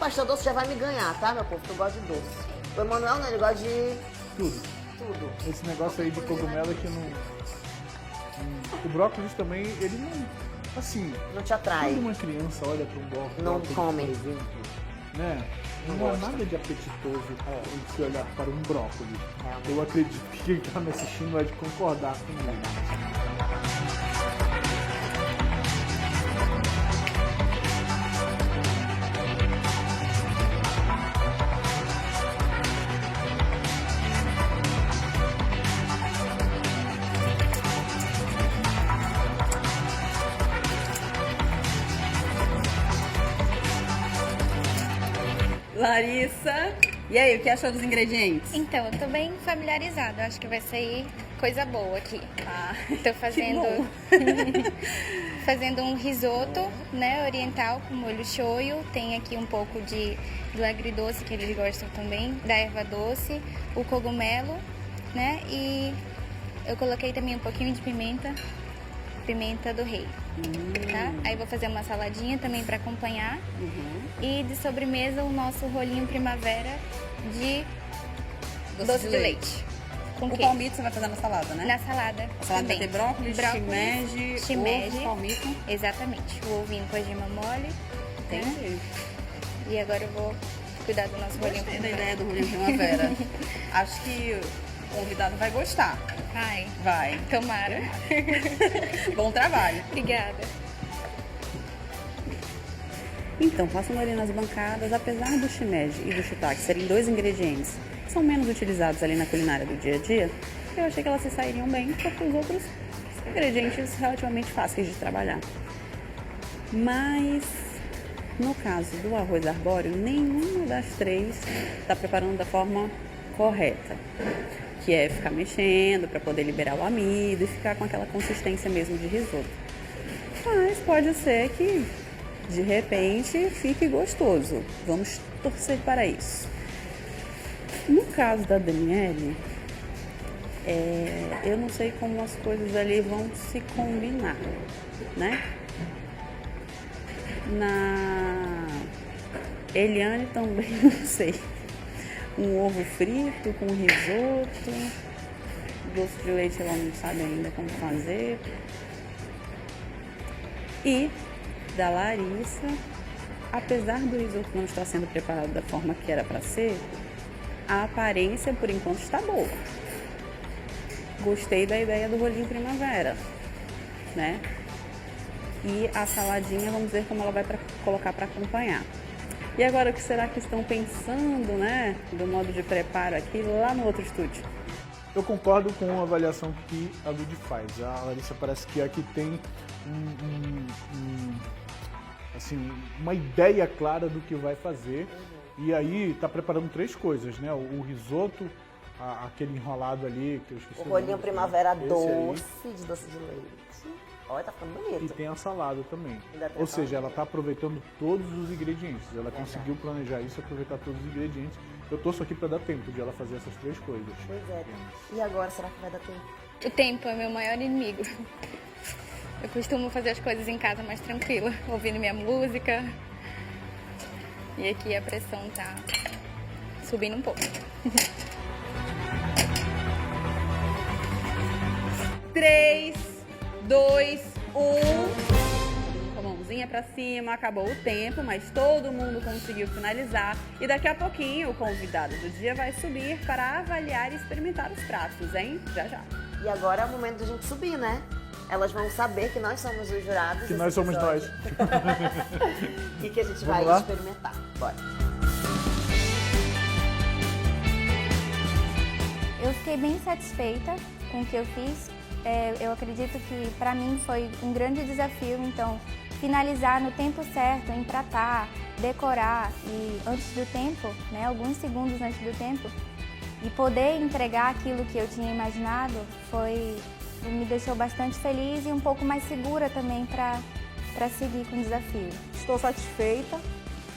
pastel doce já vai me ganhar, tá, meu povo? Que eu gosto de doce. O Emanuel, né, ele gosta de Tudo. tudo. Esse negócio aí de cogumelo é que não... O brócolis também, ele não... Assim, Não te atrai. quando uma criança olha para um brócolis, Não come. por exemplo, né? Não há gosta. nada de apetitoso em se olhar para um brócolis. Realmente. Eu acredito que quem está me assistindo vai concordar comigo. Larissa, e aí, o que achou dos ingredientes? Então, eu tô bem familiarizada. Eu acho que vai sair coisa boa aqui. Ah, Tô fazendo bom. fazendo um risoto, né, oriental com molho shoyu. Tem aqui um pouco do agridoce que eles gostam também, da erva doce, o cogumelo, né? E eu coloquei também um pouquinho de pimenta do rei, tá? Aí vou fazer uma saladinha também para acompanhar. E de sobremesa o nosso rolinho primavera de doce de leite. Com O queijo. palmito você vai fazer na salada, né? Na salada. A salada vai também. ter brócolis, shimeji, ovo, palmito. Exatamente. O ovinho com a gema mole. Entendi. E agora eu vou cuidar do nosso rolinho Gostei da primavera. ideia do rolinho primavera. Acho que o convidado vai gostar. Ai, Vai. tomara. Bom trabalho. Obrigada. Então, passando ali nas bancadas, apesar do shimeji e do shiitake serem dois ingredientes que são menos utilizados ali na culinária do dia a dia, eu achei que elas se sairiam bem, porque os outros são ingredientes relativamente fáceis de trabalhar. Mas, no caso do arroz arbóreo, nenhuma das três está preparando da forma correta, que é ficar mexendo para poder liberar o amido e ficar com aquela consistência mesmo de risoto. Mas pode ser que de repente fique gostoso. Vamos torcer para isso. No caso da Daniele, eu não sei como as coisas ali vão se combinar, né? Na Eliane também não sei. Um ovo frito com risoto, doce de leite ela não sabe ainda como fazer. E da Larissa, apesar do risoto não estar sendo preparado da forma que era para ser, a aparência por enquanto está boa. Gostei da ideia do rolinho primavera, né? E a saladinha, vamos ver como ela vai colocar para acompanhar. E agora, o que será que estão pensando, né, do modo de preparo aqui lá no outro estúdio? Eu concordo com a avaliação que a Lud faz. A Larissa parece que aqui tem assim, uma ideia clara do que vai fazer. E aí está preparando três coisas, né? O risoto, aquele enrolado ali, que eu esqueci O nome, rolinho primavera esse doce, de doce de leite. Olha, tá ficando aí. E bonito. tem a salada também. Ainda tem Ou a seja, salada. ela está aproveitando todos os ingredientes. Ela conseguiu planejar isso, aproveitar todos os ingredientes. Eu torço aqui para dar tempo de ela fazer essas três coisas. Pois é. E agora, será que vai dar tempo? O tempo é meu maior inimigo. Eu costumo fazer as coisas em casa mais tranquila, ouvindo minha música. E aqui a pressão tá subindo um pouco. 3, 2, 1. Com a mãozinha pra cima, acabou o tempo, mas todo mundo conseguiu finalizar. E daqui a pouquinho o convidado do dia vai subir para avaliar e experimentar os pratos, hein? Já já. E agora é o momento da gente subir, né? Elas vão saber que nós somos os jurados. Que desse nós somos episódio. nós. E que a gente Vamos vai lá? experimentar. Bora. Eu fiquei bem satisfeita com o que eu fiz. Eu acredito que para mim foi um grande desafio, então finalizar no tempo certo, empratar, decorar e antes do tempo, né, alguns segundos antes do tempo, e poder entregar aquilo que eu tinha imaginado me deixou bastante feliz e um pouco mais segura também para seguir com o desafio. Estou satisfeita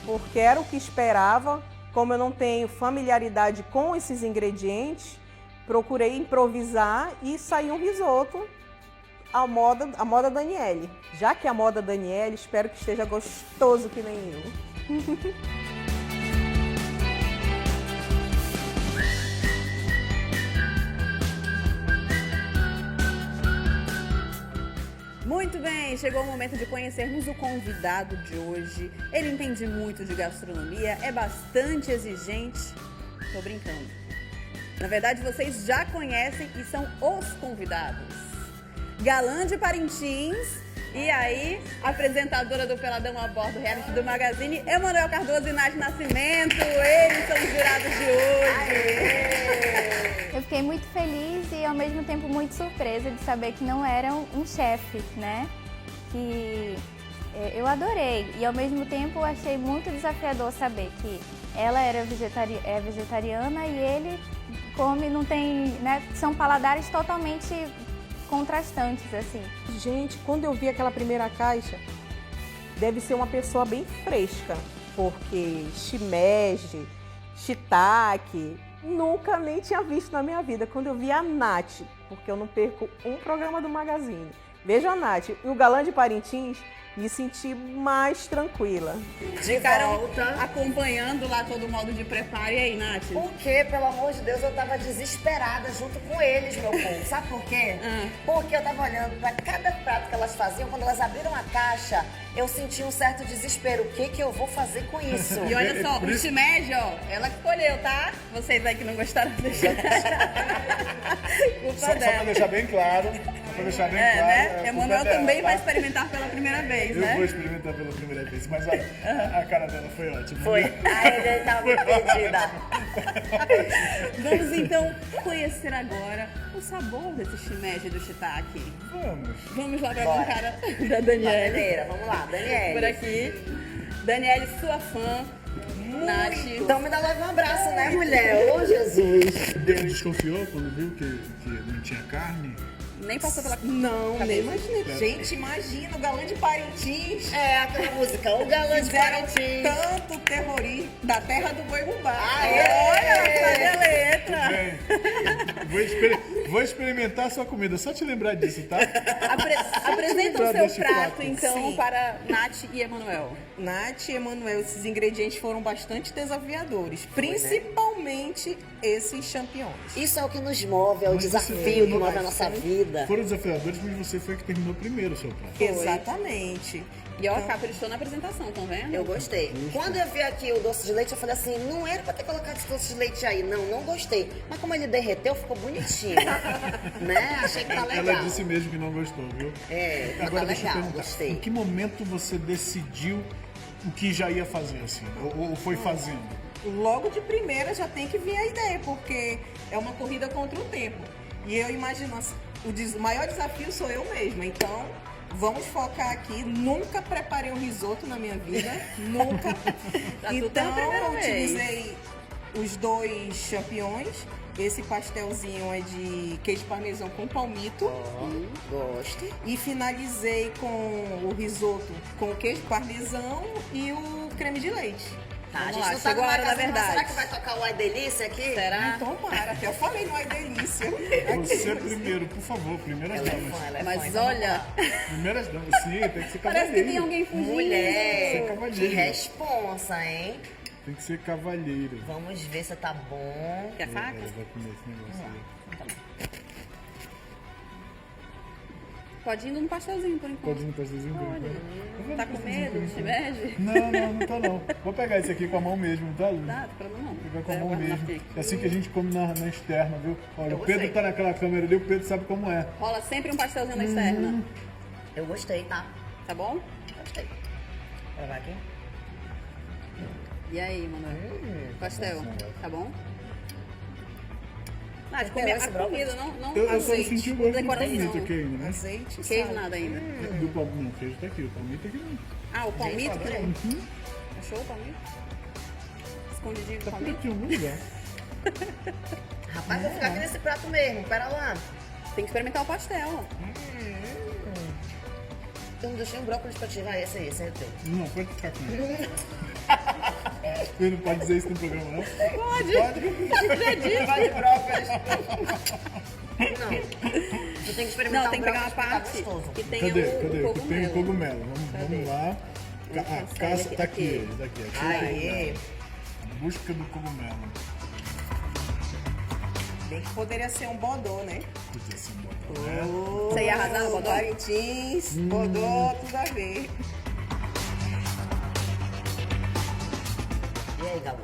porque era o que esperava. Como eu não tenho familiaridade com esses ingredientes, procurei improvisar e saiu um risoto à moda Daniele. Já que é a moda Daniele, espero que esteja gostoso que nem eu. Muito bem, chegou o momento de conhecermos o convidado de hoje. Ele entende muito de gastronomia, é bastante exigente. Tô brincando. Na verdade, vocês já conhecem e são os convidados. Galã de Parintins, e aí, apresentadora do Peladão a Bordo, reality do Magazine, Emanuel Cardoso e Nath Nascimento. Eles são os jurados de hoje. Eu fiquei muito feliz e ao mesmo tempo muito surpresa de saber que não era um chefe, né? Que eu adorei e ao mesmo tempo achei muito desafiador saber que ela era vegetariana e ele come, não tem, né? São paladares totalmente contrastantes, assim. Gente, quando eu vi aquela primeira caixa, deve ser uma pessoa bem fresca, porque shimeji, shiitake, nunca nem tinha visto na minha vida. Quando eu vi a Nath, porque eu não perco um programa do Magazine, vejo a Nath e o Galã de Parintins, me senti mais tranquila. Ficaram volta. acompanhando lá todo o modo de preparo. E aí, Nath? Porque, pelo amor de Deus, eu tava desesperada junto com eles, meu povo. Sabe por quê? Porque eu tava olhando pra cada prato que elas faziam. Quando elas abriram a caixa, eu senti um certo desespero. O que eu vou fazer com isso? E olha só, o shimeji, ó, ela que escolheu, tá? Vocês aí que não gostaram do shimeji. Só pra deixar bem claro. Né? Emanuel também vai experimentar pela primeira vez, Eu né? vou experimentar pela primeira vez, mas olha, a cara dela foi ótima. Foi. Ai, ele tava muito perdida. Vamos então conhecer agora o sabor desse shimeji do shiitake. Vamos lá pra Bora. bancada da Daniele. Daniela, vamos lá, Daniela. Por aqui. Daniele, sua fã. Nath. Então me dá logo um abraço, né, mulher? Ô, Jesus. Ele desconfiou quando viu que não tinha carne? Nem passou pela Não, nem imaginei. Gente, imagina, o Galã de Parintins. É aquela música, o galã de Fizeram Parintins. tanto terrorismo da terra do boi bumbá. Olha, cadê a letra? Bem, vou experimentar a sua comida, só te lembrar disso, tá? Apresenta o Lembrar seu desse prato, então, Sim. para Nath e Emanuel. Nath e Emanuel, esses ingredientes foram bastante desafiadores, principalmente esses champignons. Isso é o que nos move, é o Mas você desafio que terminou move a nossa vida. Foram desafiadores, mas você foi que terminou primeiro o seu prato. Exatamente. E ó, caprichou na apresentação, estão vendo? Eu gostei. Quando eu vi aqui o doce de leite, eu falei assim, não era pra ter colocado esse doce de leite aí. Não gostei. Mas como ele derreteu, ficou bonitinho. Né? Achei que tá legal. Ela disse mesmo que não gostou, viu? É, mas Agora tá deixa eu legal, perguntar, gostei. em que momento você decidiu o que já ia fazer, assim? Ou foi fazendo? Logo de primeira já tem que vir a ideia, porque é uma corrida contra o tempo. E eu imagino, assim, o maior desafio sou eu mesma, então vamos focar aqui. Nunca preparei um risoto na minha vida, nunca. Tá tudo Então pela primeira eu vez. utilizei os 2 champignons. Esse pastelzinho é de queijo parmesão com palmito. Gosto. E finalizei com o risoto com o queijo parmesão e o creme de leite. Tá, a Vamos gente lá, não tá chegou a numa hora da casa, mas verdade. será que vai tocar o Ai Delícia aqui? Será? Tomara, até eu falei, não é delícia. Você primeiro, por favor, primeiras Ela é damas. fã, ela é fã, Mas então vamos olha, lá. Primeiras damas, sim, tem que ser parece que tem cavalheiro. alguém fugindo. Mulher, Você é que cavalheiro. responsa, hein? Tem que ser cavalheiro. Vamos ver se tá bom. Quer faca? Ela vai comer esse negócio aí. Pode ir no pastelzinho, por enquanto. Pode ir no pastelzinho por enquanto? Tá com medo de shimeji? Não tô não. Vou pegar esse aqui com a mão mesmo, tá, Lu? Tá, problema não. Vou pegar com a Eu mão guardo na mesmo. pique. É assim que a gente come na externa, viu? Olha, Eu o Pedro gostei. tá naquela câmera ali, o Pedro sabe como é. Rola sempre um pastelzinho na externa. Eu gostei, tá? Tá bom? Gostei. Vou levar aqui. E aí, Manoel? Pastel, tá bom? Nath, Você comer pegou a esse brócolis? comida, não Eu só não azeite. senti o gosto do Decoração. palmito aqui ainda, né? Azeite, Queijo sal. nada ainda. Do palmito, não, o queijo tá aqui, o palmito aqui não. Ah, o palmito que adorei. tem. Achou o palmito? Escondidinho do Tá por palmito? aqui em algum lugar. Rapaz, vou ficar aqui nesse prato mesmo. Pera lá. Tem que experimentar o pastel. Eu não deixei um brócolis pra tirar esse aí, esse é teu. Não, pode ficar com ele. Você não pode dizer isso no programa, não? Pode. Vai de brócolis. Não. Tu tem que experimentar Não, tem um que pegar uma brócolis porque tá parte gostoso. que tenha Cadê? o Que tem o cogumelo. cogumelo. Cadê? Vamos lá. A Esse caça aí, tá aqui. aqui, ele, daqui. Aqui é o Aê. cogumelo. Busca do cogumelo. Bem que poderia ser um bodô, né? Podia ser um bom, né? Você ia arrasar no bodó? Parintins, bodó, tudo a ver. E aí, Galo?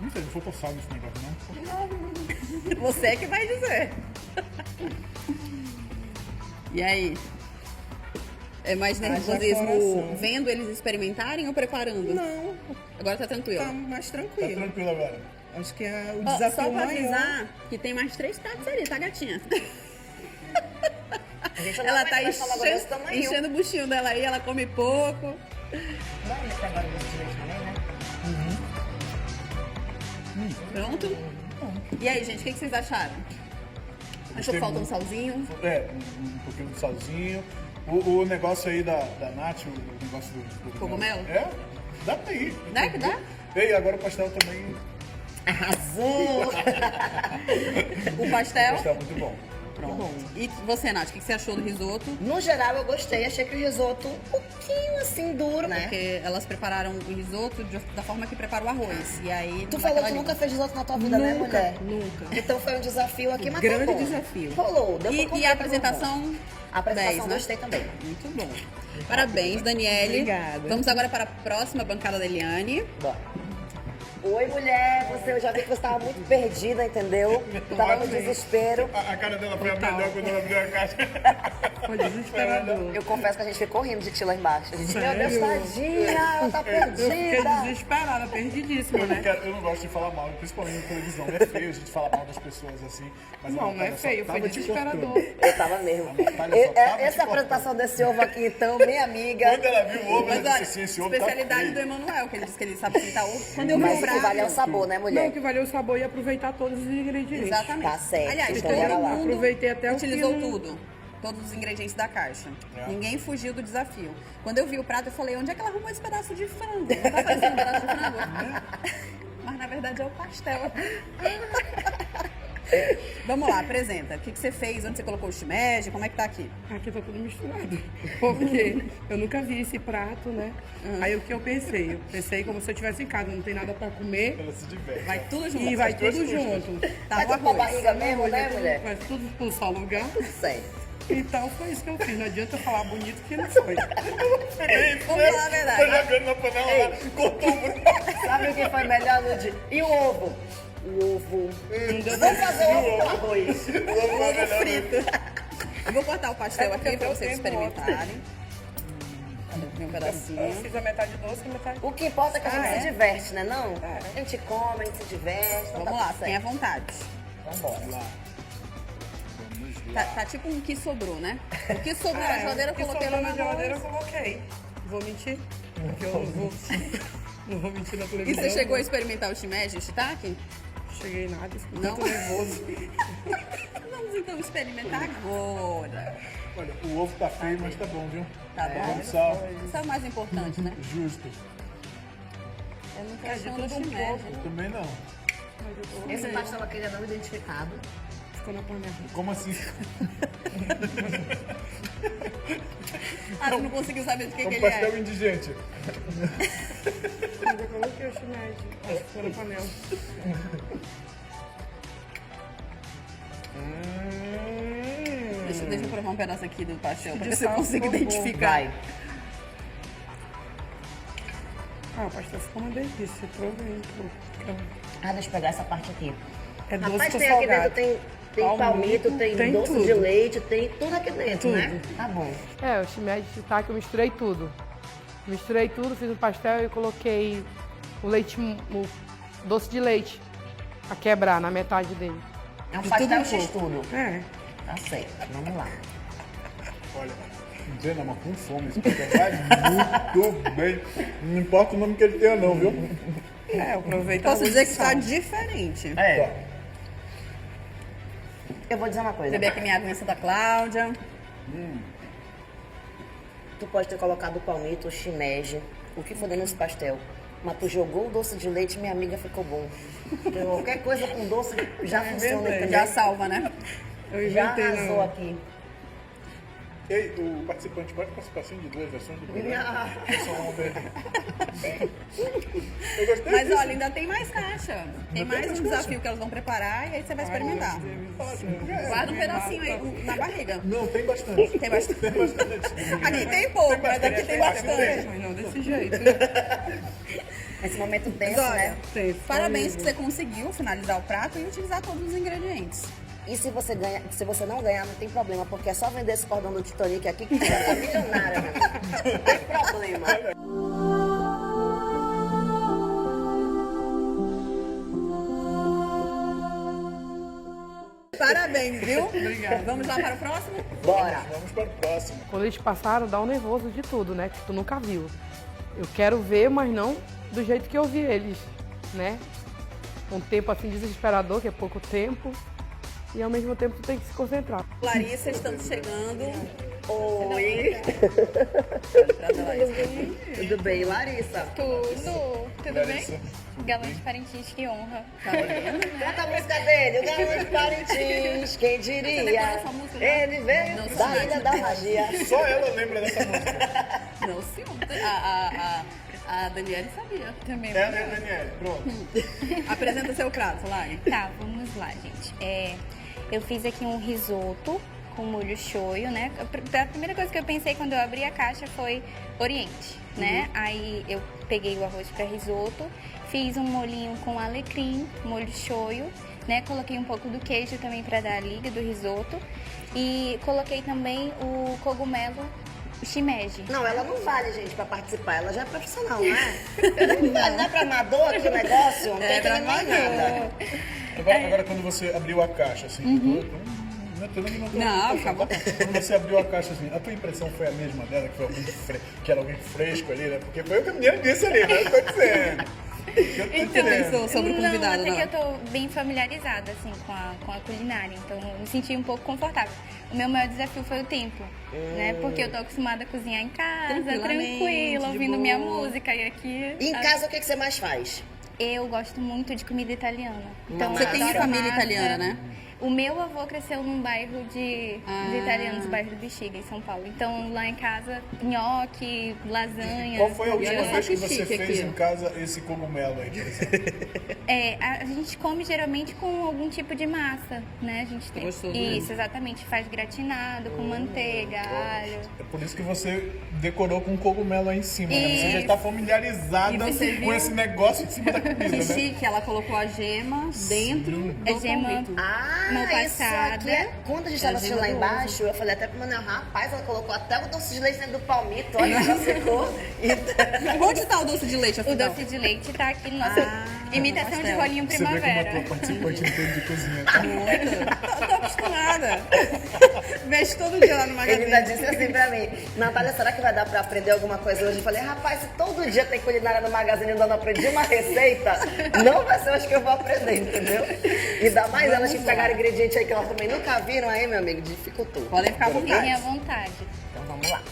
Não sei, não sou forçado nesse negócio, não. Você é que vai dizer. E aí? É mais nervosismo coração. vendo eles experimentarem ou preparando? Não, Agora tá tranquilo. tá mais Tá tranquilo. tranquilo agora. Acho que é o Ó, desafio só pra maior. avisar que tem mais 3 pratos ali, tá, gatinha? A gente Ela tá vai falar agora desse tamanho. enchendo o buchinho dela aí, ela come pouco. Vamos pegar o doce de leite também, né? Pronto? E aí, gente, o que vocês acharam? Achou que Gostei falta um muito. salzinho? É, um pouquinho de salzinho. O negócio aí da Nath, o negócio do Cogumelo? É, dá pra ir. Dá que dá? E agora o pastel também. Arrasou! O pastel? Pastel muito bom. Pronto. E você, Nath, o que você achou do risoto? No geral, eu gostei. Achei que o risoto um pouquinho assim duro, né? Porque elas prepararam o risoto da forma que prepara o arroz. E aí. Tu dá falou aquela que nunca língua. fez risoto na tua vida, né, mulher? Nunca. Então foi um desafio aqui, mas Grande tá bom. desafio. Rolou, deu pra E comer, a tá apresentação? bom. A apresentação 10, né? gostei também. Muito bom. Parabéns, Daniele. Obrigada. Vamos agora para a próxima bancada da Eliane. Bora. Oi, mulher. Eu já vi que você estava muito perdida, entendeu? Tava no desespero. A cara dela foi a melhor quando ela abriu a caixa. Foi desesperador. Eu confesso que a gente ficou rindo de ti lá embaixo. A gente, meu Deus, tadinha, ela tá Eu fiquei perdida. desesperada, perdidíssima, Eu não, né? eu não gosto de falar mal, principalmente na televisão. É feio a gente falar mal das pessoas assim. Mas a Não, não é Natália só feio, foi tava te desesperador. cortando. Eu tava mesmo. A Natália só tava te Essa apresentação desse ovo aqui, então, minha amiga. Quando ela viu o ovo, ela Mas olha, disse assim, esse ovo tá especialidade do feio. Emanuel, que ele disse que ele sabe fritar ovo. Quando eu vi Mas o o que vale é o prato. sabor, né, Não, mulher? o que valeu o sabor e aproveitar todos os ingredientes. Exatamente. Tá certo, Aliás, então todo bora lá. mundo Aproveitei até o utilizou que não- tudo. Todos os ingredientes da caixa. É. Ninguém fugiu do desafio. Quando eu vi o prato, eu falei, onde é que ela arrumou esse pedaço de frango? Não tá parecendo um pedaço de frango? Mas na verdade é o pastel. Vamos lá, apresenta. O que você fez? Onde você colocou o shimeji? Como é que tá aqui? Aqui tá tudo misturado. Porque eu nunca vi esse prato, né? Aí o que eu pensei? Eu pensei como se eu estivesse em casa, não tem nada pra comer. Ela se diverte. Vai tudo junto. E vai duas tudo coisas. junto. Tá Vai no tudo pra arroz. barriga mesmo, Hoje né, é tudo- mulher? Vai tudo pro só lugar. Certo. Então foi isso que eu fiz. Não adianta eu falar bonito que não foi. Vamos falar a verdade. Foi jogando na panela lá, cortou o buraco. Sabe o que foi melhor, Ludi? E o ovo? O ovo. Vamos fazer ovo com arroz. O ovo é melhor. Frito. Eu vou cortar o pastel É porque aqui pra eu vocês tenho experimentarem. Cadê um pedacinho? Eu fiz a metade doce e a metade... O que importa é que a gente Ah, é? se diverte, né não? A gente come, a gente se diverte. Então Vamos tá lá, tudo tenha certo. vontade. Vambora. Vamos lá. Tá tipo um que sobrou, né? O que sobrou na geladeira eu O que coloquei sobrou lá na na geladeira eu geladeira. coloquei. Vou mentir. Porque eu não vou, não vou mentir na E televisão. você chegou a experimentar o shimeji, o shiitake? Cheguei nada, fiquei Não? muito nervoso. Vamos então experimentar agora. Olha, o ovo tá feio, mas tá bom, viu? Tá bom? Vamos sal. Isso é o mais importante, né? Justo. Eu não tô É, de achando tudo um shimeji. Eu também não. Esse pastel aqui ele é não identificado. Ficou na panela. Como assim? Ah, tu não conseguiu saber do que Um ele pastel é. indigente. Mas eu coloquei o shimeji. Acho que ficou na panela. Deixa eu provar um pedaço aqui do pastel pra ver De se eu sal consigo ficou bom. identificar. Vai. Ah, o pastel ficou uma delícia. Provei. Ah, deixa eu pegar essa parte aqui. É doce Rapaz, com tem aqui dentro, salgado. tem palmito, tem tem doce tudo. de leite, tem tudo aqui dentro, né? Tudo. Tá bom. É, o shimeji de shiitake eu misturei tudo. Misturei tudo, fiz um pastel e coloquei o leite, o doce de leite a quebrar na metade dele. É um De pastel tudo um X pouco. tudo. É. Tá certo, vamos lá. Olha, não sei não, mas com fome. Esse pastel vai muito bem. Não importa o nome que ele tenha não, viu? É, aproveita Posso a dizer que sal. tá diferente. É. Eu vou dizer uma coisa. Beber aqui minha aguinha da Cláudia. Tu pode ter colocado o palmito, o shimeji, o que for dentro desse pastel. Mas tu jogou o doce de leite e minha amiga ficou bom. Porque qualquer coisa com doce já funciona, verdade. entendeu? Já salva, né? Eu Já inventei arrasou não. aqui. Ei, o participante pode participar assim de duas versões do programa? Eu gostei Mas disso. olha, ainda tem mais caixa. Tem mais um desafio que elas vão preparar e aí você vai experimentar. Guarda um pedacinho aí na barriga. Não, tem bastante. Tem bastante. Tem bastante. Aqui tem pouco, mas aqui tem bastante. Mas não desse jeito. Esse momento tenso, Mas olha, né? parabéns que você conseguiu finalizar o prato e utilizar todos os ingredientes. E se você não ganhar, não tem problema, porque é só vender esse cordão do Titanic aqui que você vai ficar milionária, meu amigo. Não tem problema. Parabéns, viu? Obrigada. Vamos lá para o próximo? Bora. Vamos para o próximo. Quando eles passaram, dá um nervoso de tudo, né? Que tu nunca viu. Eu quero ver, mas não do jeito que eu vi eles, né? Um tempo assim desesperador, que é pouco tempo. E ao mesmo tempo tu tem que se concentrar. Larissa, estamos chegando. Oi. Tudo bem, Larissa? Tudo Larissa. bem? Galão de Parintins, que honra. Canta a música dele, o Galão de Parintins, quem diria? decorou essa música já? Ele veio Não, da Ilha da Magia. Só ela lembra dessa música. Não, senhor. A Daniele sabia. Também. É a Daniela, pronto. Apresenta seu prato, Lari. Tá, vamos lá, gente. Eu fiz aqui um risoto com molho shoyu, né? A primeira coisa que eu pensei quando eu abri a caixa foi Oriente, né? Aí eu peguei o arroz para risoto, fiz um molhinho com alecrim, molho shoyu, né? Coloquei um pouco do queijo também para dar a liga do risoto e coloquei também o cogumelo shimeji. Não, ela não vale, gente, pra participar. Ela já é profissional, não é? Não vale, não é pra amador aqui o negócio? Não tem que nem mais nada. Agora quando você abriu a caixa, assim, Não, acabou. Quando você abriu a caixa, assim, a tua impressão foi a mesma dela, que, foi alguém que era alguém fresco ali, né? Porque foi o que a menina disse ali, né? Eu tô dizendo. Então, sobre o Não, convidado, até não. que eu tô bem familiarizada, assim, com a culinária. Então, eu me senti um pouco confortável. O meu maior desafio foi o tempo, né? Porque eu tô acostumada a cozinhar em casa, Tranquilamente, tranquila, de ouvindo boa. minha música. E aqui... E em casa, o que você mais faz? Eu gosto muito de comida italiana. Então, Você eu tem adoro família massa. italiana, né? O meu avô cresceu num bairro de italianos, bairro do Bexiga, em São Paulo. Então, lá em casa, nhoque, lasanha. Qual foi a última olha só vez que que você chique fez aqui. em casa esse cogumelo aí, por exemplo? A gente come geralmente com algum tipo de massa, né? A gente tem Gostoso isso, mesmo. exatamente, faz gratinado com manteiga, alho. É por isso que você decorou com cogumelo aí em cima, né? Você já Isso. está familiarizada E você com viu? esse negócio em cima da comida, Que né? chique, ela colocou a gema dentro do É gema palmito. Mal Isso passada. aqui é... Quando a gente estava assistindo lá generoso. embaixo, eu falei até pro Manuel, rapaz, ela colocou até o doce de leite dentro do palmito, olha, já secou. E... Onde tá o doce de leite, O afinal? doce de leite tá aqui no nosso imitação de pastel. rolinho Você vê como a primavera. tua participante entende de cozinha. Tô acostumada. Vejo todo dia lá no Ele ainda magazine. disse assim pra mim, Natália, será que vai dar pra aprender alguma coisa hoje? Eu falei, rapaz, se todo dia tem culinária no Magazine e eu não aprendi uma receita, não vai ser hoje que eu vou aprender, entendeu? E ainda mais elas que pegaram ingrediente aí que elas também nunca viram aí, meu amigo, dificultou. Podem ficar à Fiquem à vontade. vontade. Então vamos lá.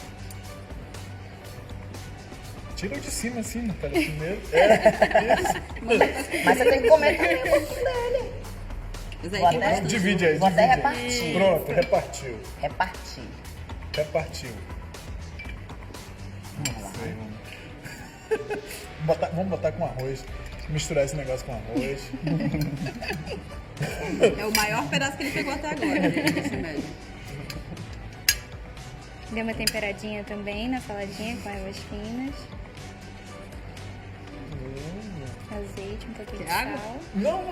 Tira de cima, assim, Natália, primeiro. Isso. Mas você tem que comer também um pouquinho dele. Mas aí Vou tem até- bastante. Divide aí, Vou até divide aí. repartir. Pronto, repartiu. Repartir. Repartiu. Vamos botar com arroz. Misturar esse negócio com arroz. É o maior pedaço que ele pegou até agora, gente, esse médio. Deu uma temperadinha também na saladinha com ervas finas. Azeite, um pouquinho de Quer água? sal. Não,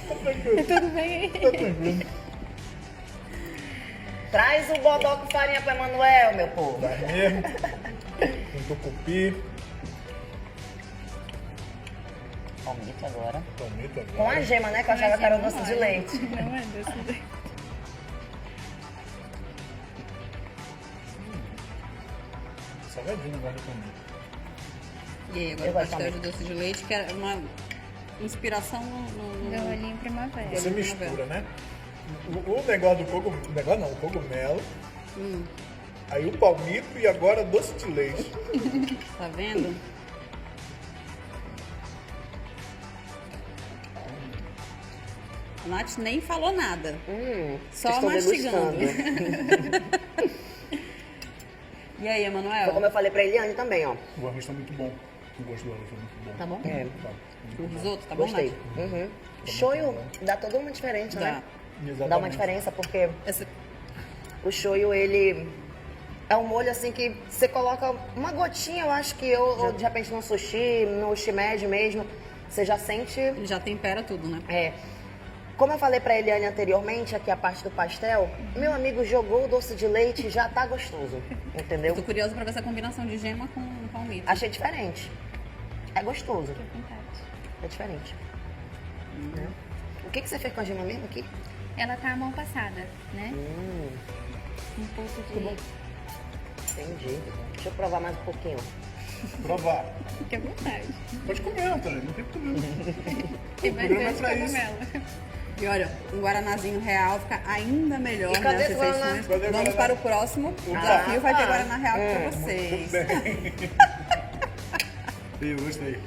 tá tranquilo. Tudo bem? Tá tranquilo. Traz o bodó com farinha pro Emanuel, meu povo. Vai mesmo. Com tucupi. Palmito agora. Palmito agora. Com a gema, né? Que eu achava que era o doce de leite. Não é doce de leite. Salgadinho agora também. E aí, agora Eu o gosto pastel de também. doce de leite, que é uma inspiração no... Do rolinho primavera. Você mistura, né? O negócio do cogumelo. O negócio não, o cogumelo. Aí o palmito e agora doce de leite. Tá vendo? A Nath nem falou nada. Só estou mastigando. degustando. E aí, Foi Emanuel? como eu falei pra Eliane também, ó. O arroz tá muito bom. O gosto do arroz tá muito bom. Tá bom? É, Tá. O risoto, tá bom, gostei. Nath? Uhum. Shoyu dá toda uma diferença, né? Dá uma Exatamente. diferença porque Esse- o shoyu, ele é um molho assim que você coloca uma gotinha, eu acho que ou de repente no sushi, no shimeji mesmo, você já sente. Ele já tempera tudo, né? É. Como eu falei pra Eliane anteriormente, aqui a parte do pastel, meu amigo jogou o doce de leite e já tá gostoso, entendeu? Tô curiosa pra ver essa combinação de gema com palmito. Achei diferente. É gostoso. É diferente. Né? O que você fez com a gema mesmo aqui? Ela tá à mão passada, né? Um pouco de... Entendi. Deixa eu provar mais um pouquinho. Provar. Fique à vontade. Pode comer, Antônio, não tem problema. E vai programa ver é pra de isso. cogumelo. E olha, um guaranazinho real fica ainda melhor E cadê nas esse Guaraná? refeições. Cadê o Vamos Guaraná? para o próximo. O desafio vai ter Guaraná real pra vocês. Eu gostei.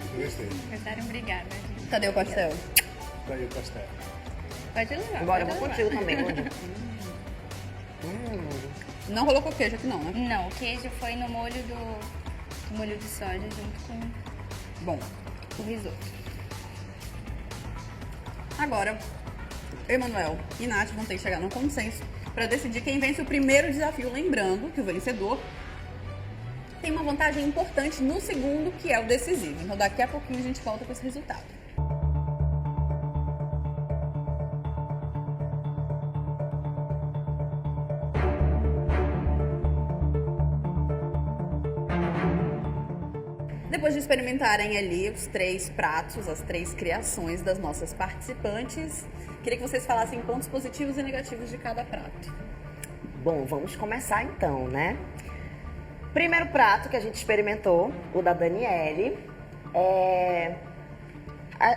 Gostaram? Obrigada, gente. Cadê o pastel? Tá aí o pastel. Pode levar. Agora eu pode vou levar. contigo também, Rony. Não colocou queijo aqui não, né? Não, o queijo foi no molho do molho de soja junto com Bom, o risoto. agora, Emanuel e Nath vão ter que chegar num consenso para decidir quem vence o primeiro desafio. Lembrando que o vencedor tem uma vantagem importante no segundo, que é o decisivo. Então daqui a pouquinho a gente volta com esse resultado. Depois de experimentarem ali os 3 pratos, as 3 criações das nossas participantes, queria que vocês falassem pontos positivos e negativos de cada prato. Bom, vamos começar então, né? Primeiro prato que a gente experimentou, o da Daniele.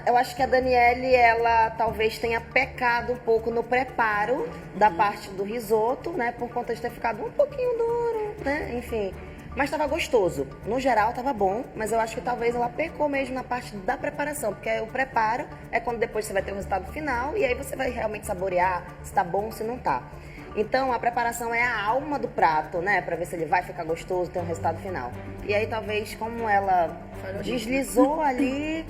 Eu acho que a Daniele, ela talvez tenha pecado um pouco no preparo da parte do risoto, né? Por conta de ter ficado um pouquinho duro, né? Enfim. Mas estava gostoso. No geral, estava bom, mas eu acho que talvez ela pecou mesmo na parte da preparação, porque o preparo é quando depois você vai ter o resultado final e aí você vai realmente saborear se tá bom ou se não tá. Então, a preparação é a alma do prato, né? Pra ver se ele vai ficar gostoso, ter um resultado final. E aí, talvez, como ela deslizou ali,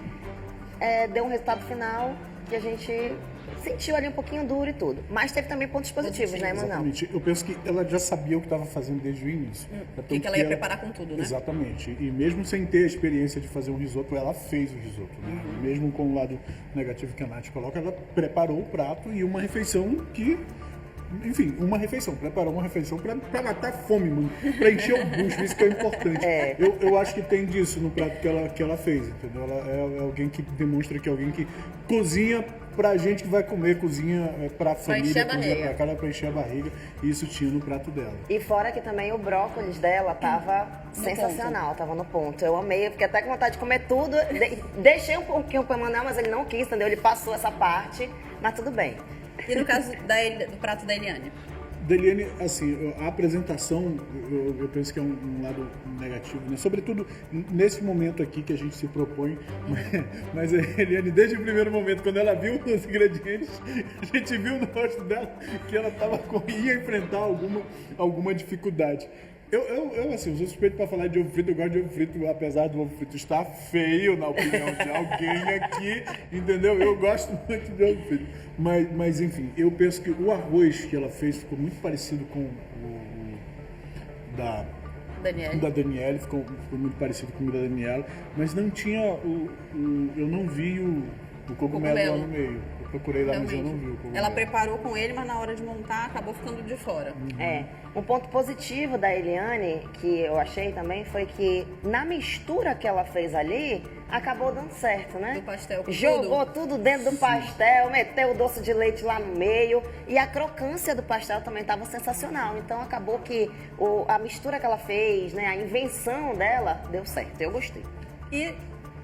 deu um resultado final que a gente sentiu ali um pouquinho duro e tudo. Mas teve também pontos positivos, né, Emanuel? Exatamente. Eu penso que ela já sabia o que estava fazendo desde o início. Que ela ia preparar com tudo, né? Exatamente. E mesmo sem ter a experiência de fazer um risoto, ela fez o risoto. Né? Mesmo com o lado negativo que a Nath coloca, ela preparou o prato e uma refeição que... Enfim, preparou uma refeição pra matar a fome, mano. Pra encher o bucho, isso que é importante. Eu acho que tem disso no prato que ela fez, entendeu? Ela é alguém que demonstra que é alguém que cozinha pra gente que vai comer, cozinha pra família, encher a cozinha barriga. pra cara, pra encher a barriga. E isso tinha no prato dela. E fora que também o brócolis dela tava sensacional, tava no ponto. Eu amei, eu fiquei até com vontade de comer tudo. Deixei um pouquinho pro Emanuel, mas ele não quis, entendeu? Ele passou essa parte, mas tudo bem. E no caso do prato da Eliane? Deliane, assim, a apresentação, eu penso que é um lado negativo, né? Sobretudo nesse momento aqui que a gente se propõe. Mas a Eliane, desde o primeiro momento, quando ela viu os ingredientes, a gente viu no rosto dela que ela ia enfrentar alguma dificuldade. Eu assim, eu sou suspeito para falar de ovo frito, eu gosto de ovo frito, apesar do ovo frito estar feio, na opinião de alguém aqui, entendeu? Eu gosto muito de ovo frito. Mas enfim, eu penso que o arroz que ela fez ficou muito parecido com o da Daniele, ficou muito parecido com o da Daniela, mas não tinha eu não vi o cogumelo lá no meio. Eu procurei lá, mas eu não vi o cogumelo. Ela preparou com ele, mas na hora de montar acabou ficando de fora. Um ponto positivo da Eliane, que eu achei também, foi que na mistura que ela fez ali, acabou dando certo, né? Do pastel com Jogou tudo dentro do pastel, meteu o doce de leite lá no meio e a crocância do pastel também estava sensacional. Então acabou que a mistura que ela fez, né, a invenção dela, deu certo. Eu gostei. E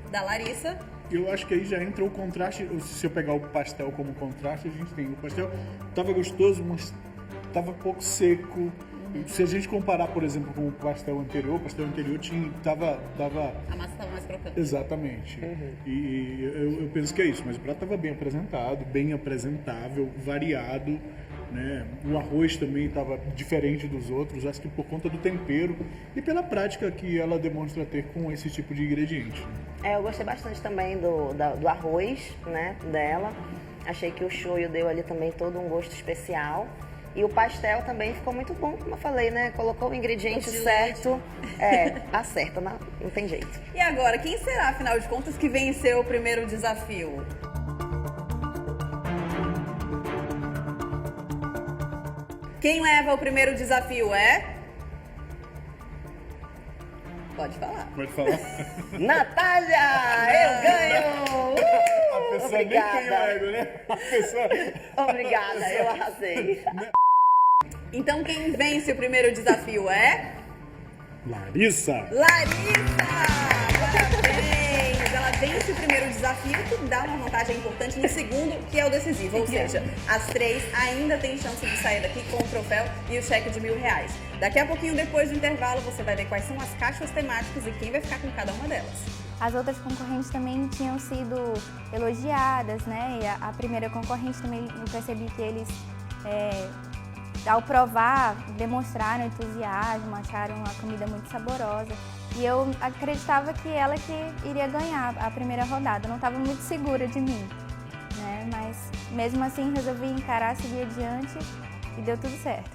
da Larissa? Eu acho que aí já entra o contraste. Se eu pegar o pastel como contraste, a gente tem. O pastel tava gostoso, mas tava um pouco seco. Se a gente comparar, por exemplo, com o pastel anterior tava... A massa estava mais crocante. Exatamente. E eu penso que é isso. Mas o prato tava bem apresentado, bem apresentável, variado. né? O arroz também estava diferente dos outros, acho que por conta do tempero e pela prática que ela demonstra ter com esse tipo de ingrediente. Eu gostei bastante também do arroz, né, dela. Achei que o shoyu deu ali também todo um gosto especial. E o pastel também ficou muito bom, como eu falei, né? Colocou o ingrediente certo, acerta, não tem jeito. E agora, quem será, afinal de contas, que venceu o primeiro desafio? Quem leva o primeiro desafio é? Pode falar. Pode falar? Natália, eu ganho! A pessoa Obrigada. nem tem o ego, né? A pessoa... Obrigada, eu arrasei. Então quem vence o primeiro desafio é? Larissa! Larissa! Parabéns! Ela vence o primeiro desafio, que dá uma vantagem importante no segundo, que é o decisivo. Ou seja, as 3 ainda têm chance de sair daqui com o troféu e o cheque de R$1.000. Daqui a pouquinho, depois do intervalo, você vai ver quais são as caixas temáticas e quem vai ficar com cada uma delas. As outras concorrentes também tinham sido elogiadas, né? E a primeira concorrente também, eu percebi que eles, ao provar, demonstraram entusiasmo, acharam a comida muito saborosa. E eu acreditava que ela que iria ganhar a primeira rodada. Eu não estava muito segura de mim, né? Mas mesmo assim resolvi encarar, seguir adiante e deu tudo certo.